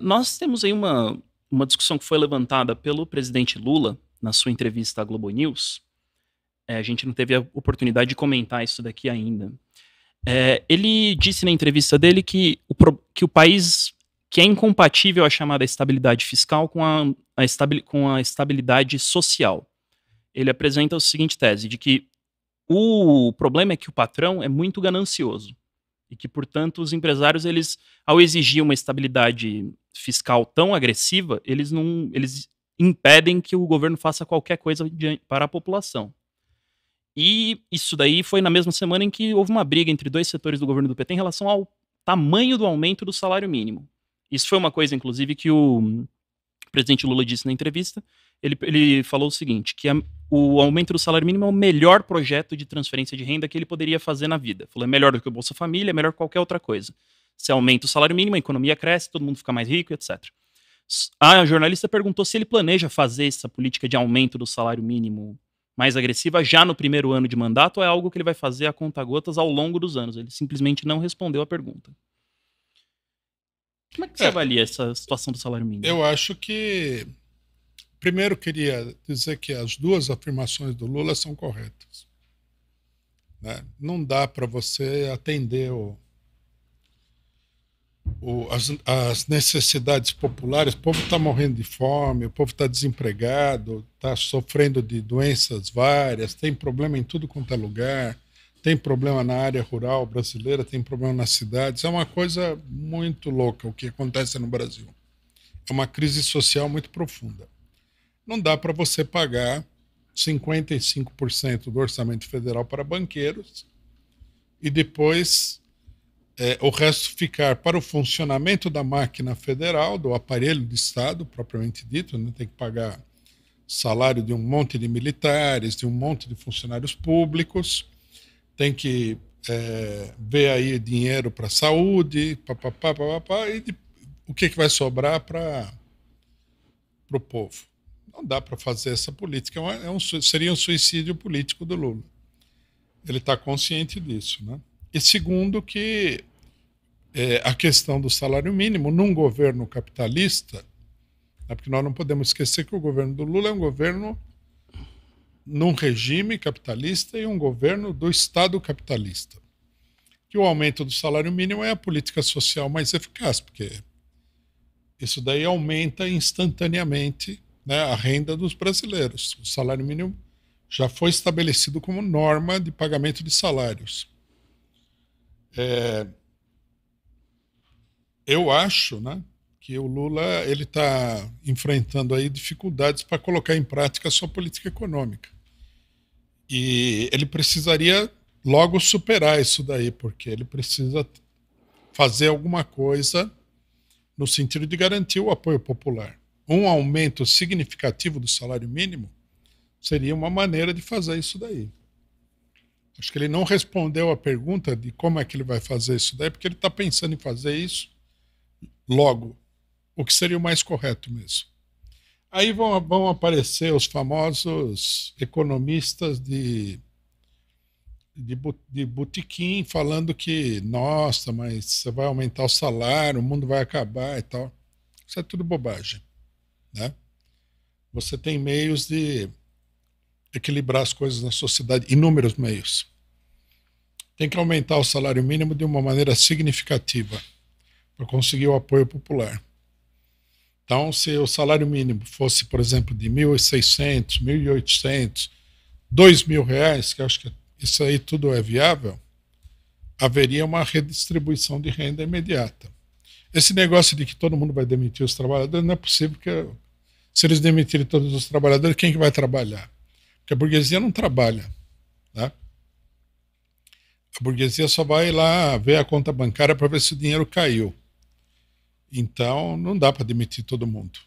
Nós temos aí uma discussão que foi levantada pelo presidente Lula na sua entrevista à Globo News. A gente não teve a oportunidade de comentar isso daqui ainda. Ele disse na entrevista dele que o país que é incompatível a chamada estabilidade fiscal com a estabilidade social. Ele apresenta a seguinte tese, de que o problema é que o patrão é muito ganancioso e que, portanto, os empresários, eles, ao exigir uma estabilidade fiscal tão agressiva, eles impedem que o governo faça qualquer coisa para a população. E isso daí foi na mesma semana em que houve uma briga entre dois setores do governo do PT em relação ao tamanho do aumento do salário mínimo. Isso foi uma coisa, inclusive, que o presidente Lula disse na entrevista. Ele falou o seguinte, que o aumento do salário mínimo é o melhor projeto de transferência de renda que ele poderia fazer na vida. Falou, é melhor do que o Bolsa Família, é melhor que qualquer outra coisa. Se aumenta o salário mínimo, a economia cresce, todo mundo fica mais rico, etc. A jornalista perguntou se ele planeja fazer essa política de aumento do salário mínimo mais agressiva já no primeiro ano de mandato ou é algo que ele vai fazer a conta-gotas ao longo dos anos. Ele simplesmente não respondeu a pergunta. Como é que você avalia essa situação do salário mínimo? Eu acho que, primeiro, queria dizer que as duas afirmações do Lula são corretas. Né? Não dá para você atender as necessidades populares. O povo está morrendo de fome, o povo está desempregado, está sofrendo de doenças várias, tem problema em tudo quanto é lugar, tem problema na área rural brasileira, tem problema nas cidades. É uma coisa muito louca o que acontece no Brasil. É uma crise social muito profunda. Não dá para você pagar 55% do orçamento federal para banqueiros e depois o resto ficar para o funcionamento da máquina federal, do aparelho de Estado, propriamente dito, né? Tem que pagar salário de um monte de militares, de um monte de funcionários públicos, tem que ver aí dinheiro para a saúde, e o que vai sobrar para o povo. Não dá para fazer essa política, seria um suicídio político do Lula. Ele está consciente disso, né? E segundo, que a questão do salário mínimo num governo capitalista, né, porque nós não podemos esquecer que o governo do Lula é um governo num regime capitalista e um governo do Estado capitalista. Que o aumento do salário mínimo é a política social mais eficaz, porque isso daí aumenta instantaneamente, né, a renda dos brasileiros. O salário mínimo já foi estabelecido como norma de pagamento de salários. Eu acho, né, que o Lula ele está enfrentando aí dificuldades para colocar em prática a sua política econômica. E ele precisaria logo superar isso daí, porque ele precisa fazer alguma coisa no sentido de garantir o apoio popular. Um aumento significativo do salário mínimo seria uma maneira de fazer isso daí. Acho que ele não respondeu a pergunta de como é que ele vai fazer isso daí, porque ele está pensando em fazer isso logo, o que seria o mais correto mesmo. Aí vão aparecer os famosos economistas de botequim falando que, nossa, mas você vai aumentar o salário, o mundo vai acabar e tal. Isso é tudo bobagem, né? Você tem meios de equilibrar as coisas na sociedade, inúmeros meios. Tem que aumentar o salário mínimo de uma maneira significativa para conseguir o apoio popular. Então, se o salário mínimo fosse, por exemplo, de 1.600, 1.800, R$ 2.000, que eu acho que isso aí tudo é viável, haveria uma redistribuição de renda imediata. Esse negócio de que todo mundo vai demitir os trabalhadores não é possível, porque se eles demitirem todos os trabalhadores, quem que vai trabalhar? Porque a burguesia não trabalha, né? A burguesia só vai lá ver a conta bancária para ver se o dinheiro caiu. Então, não dá para demitir todo mundo.